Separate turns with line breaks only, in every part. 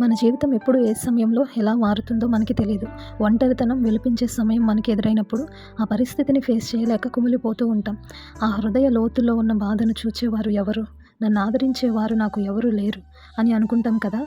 మన జీవితం ఎప్పుడు ఏ సమయంలో ఎలా మారుతుందో మనకి తెలియదు. ఒంటరితనం వెలిపించే సమయం మనకి ఎదురైనప్పుడు ఆ పరిస్థితిని ఫేస్ చేయలేక కుమిలిపోతూ ఉంటాం. ఆ హృదయ లోతుల్లో ఉన్న బాధను చూచేవారు ఎవరు? నన్ను ఆదరించేవారు నాకు ఎవరు లేరు అని అనుకుంటాం కదా.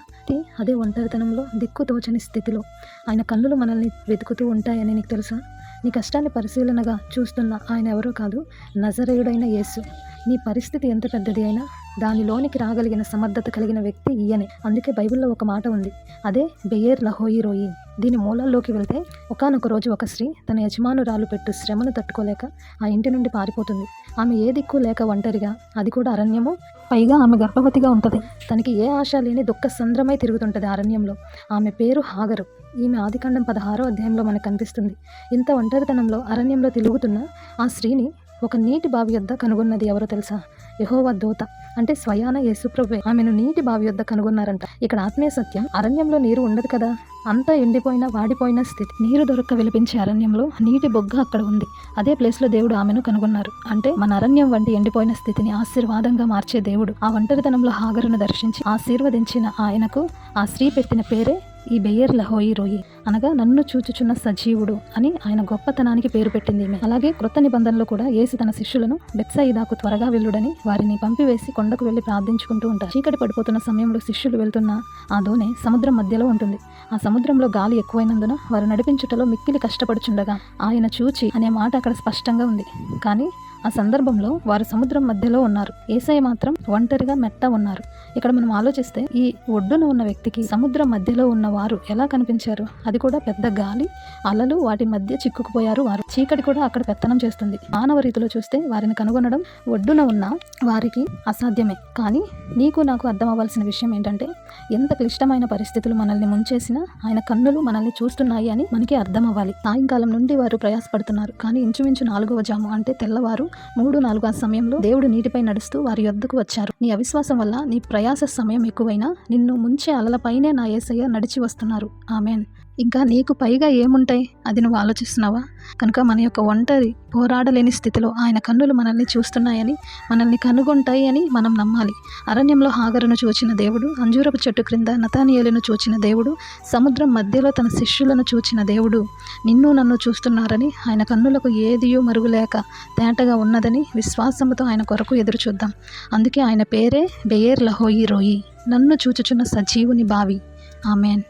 అదే ఒంటరితనంలో దిక్కు తోచని స్థితిలో ఆయన కన్నులు మనల్ని వెతుకుతూ ఉంటాయని నీకు తెలుసా? నీ కష్టాన్ని పరిశీలనగా చూస్తున్న ఆయన ఎవరో కాదు, నజరేయుడైన యేసు. నీ పరిస్థితి ఎంత పెద్దది అయినా దానిలోనికి రాగలిగిన సమర్థత కలిగిన వ్యక్తి ఈయనే. అందుకే బైబిల్లో ఒక మాట ఉంది, అదే బెయేర్ లహోయి రోయి. దీని మూలాల్లోకి వెళ్తే, ఒకానొక రోజు ఒక స్త్రీ తన యజమానురాలు పెట్టు శ్రమను తట్టుకోలేక ఆ ఇంటి నుండి పారిపోతుంది. ఆమె ఏ దిక్కు లేక ఒంటరిగా, అది కూడా అరణ్యము, పైగా ఆమె గర్భవతిగా ఉంటుంది. తనకి ఏ ఆశ లేని దుఃఖ సంద్రమై తిరుగుతుంటుంది అరణ్యంలో. ఆమె పేరు హాగరు. ఈమె ఆదికాండం 16వ అధ్యాయంలో మనకు కనిపిస్తుంది. ఇంత ఒంటరితనంలో అరణ్యంలో తిరుగుతున్న ఆ స్త్రీని ఒక నీటి బావి యొద్ద కనుగొన్నది ఎవరో తెలుసా? యెహోవా దూత, అంటే స్వయాన యేసుప్రభువే ఆమెను నీటి బావి యొద్ద కనుగొన్నారంట. ఇక్కడ ఆత్మీయ సత్యం, అరణ్యంలో నీరు ఉండదు కదా, అంతా ఎండిపోయిన వాడిపోయిన స్థితి. నీరు దొరక్క విలిపించే అరణ్యంలో నీటి బొగ్గ అక్కడ ఉంది. అదే ప్లేస్లో దేవుడు ఆమెను కనుగొన్నారు. అంటే మన అరణ్యం వంటి ఎండిపోయిన స్థితిని ఆశీర్వాదంగా మార్చే దేవుడు ఆ ఒంటరితనంలో హాగరును దర్శించి ఆశీర్వదించిన ఆయనకు ఆ స్త్రీ పెట్టిన పేరే ఈ బెయేర్ లహోయి రోయి, అనగా నన్ను చూచుచున్న సజీవుడు అని ఆయన గొప్పతనానికి పేరు పెట్టింది ఈమె. అలాగే క్రొత్త నిబంధనలో కూడా యేసు తన శిష్యులను బెత్సయిదాకు త్వరగా వెళ్ళుడని వారిని పంపివేసి కొండకు వెళ్ళి ప్రార్థించుకుంటూ ఉంటారు. చీకటి పడిపోతున్న సమయంలో శిష్యులు వెళ్తున్న ఆ దోణి సముద్రం మధ్యలో ఉంటుంది. ఆ సముద్రంలో గాలి ఎక్కువైనందున వారు నడిపించుటలో మిక్కిలి కష్టపడుచుండగా ఆయన చూచి అనే మాట అక్కడ స్పష్టంగా ఉంది. కానీ ఆ సందర్భంలో వారు సముద్రం మధ్యలో ఉన్నారు. యేసయ్య మాత్రం ఒంటరిగా మెట్ట ఉన్నారు. ఇక్కడ మనం ఆలోచిస్తే ఈ ఒడ్డున ఉన్న వ్యక్తికి సముద్రం మధ్యలో ఉన్న వారు ఎలా కనిపించారు? అది కూడా పెద్ద గాలి, అలలు, వాటి మధ్య చిక్కుకుపోయారు వారు. చీకటి కూడా అక్కడ పెత్తనం చేస్తుంది. మానవ రీతిలో చూస్తే వారిని కనుగొనడం ఒడ్డున ఉన్న వారికి అసాధ్యమే. కానీ నీకు నాకు అర్థం అవ్వాల్సిన విషయం ఏంటంటే, ఎంత క్లిష్టమైన పరిస్థితులు మనల్ని ముంచేసినా ఆయన కన్నులు మనల్ని చూస్తున్నాయి అని మనకి అర్థం అవ్వాలి. సాయంకాలం నుండి వారు ప్రయాసపడుతున్నారు. కానీ ఇంచుమించు 4వ జాము, అంటే తెల్లవారు 3-4 ఆ సమయంలో దేవుడు నీటిపై నడుస్తూ వారి యొద్దకు వచ్చారు. నీ అవిశ్వాసం వల్ల నీ ప్రయాస సమయం ఎక్కువైనా నిన్ను ముంచే అలలపైనే నా యేసయ్య నడిచి వస్తున్నారు. ఆమెన్. ఇంకా నీకు పైగా ఏముంటాయి? అది నువ్వు ఆలోచిస్తున్నావా? కనుక మన యొక్క ఒంటరి పోరాడలేని స్థితిలో ఆయన కన్నులు మనల్ని చూస్తున్నాయని, మనల్ని కనుగొంటాయి అని మనం నమ్మాలి. అరణ్యంలో హాగరును చూచిన దేవుడు, అంజూరపు చెట్టు క్రింద నతానియేలును చూచిన దేవుడు, సముద్రం మధ్యలో తన శిష్యులను చూచిన దేవుడు నిన్ను నన్ను చూస్తున్నారని, ఆయన కన్నులకు ఏదియూ మరుగులేక తేటగా ఉన్నదని విశ్వాసంతో ఆయన కొరకు ఎదురు చూద్దాం. అందుకే ఆయన పేరే బెయేర్ లహోయి రోయి, నన్ను చూచుచున్న సజీవుని బావి. ఆమెన్.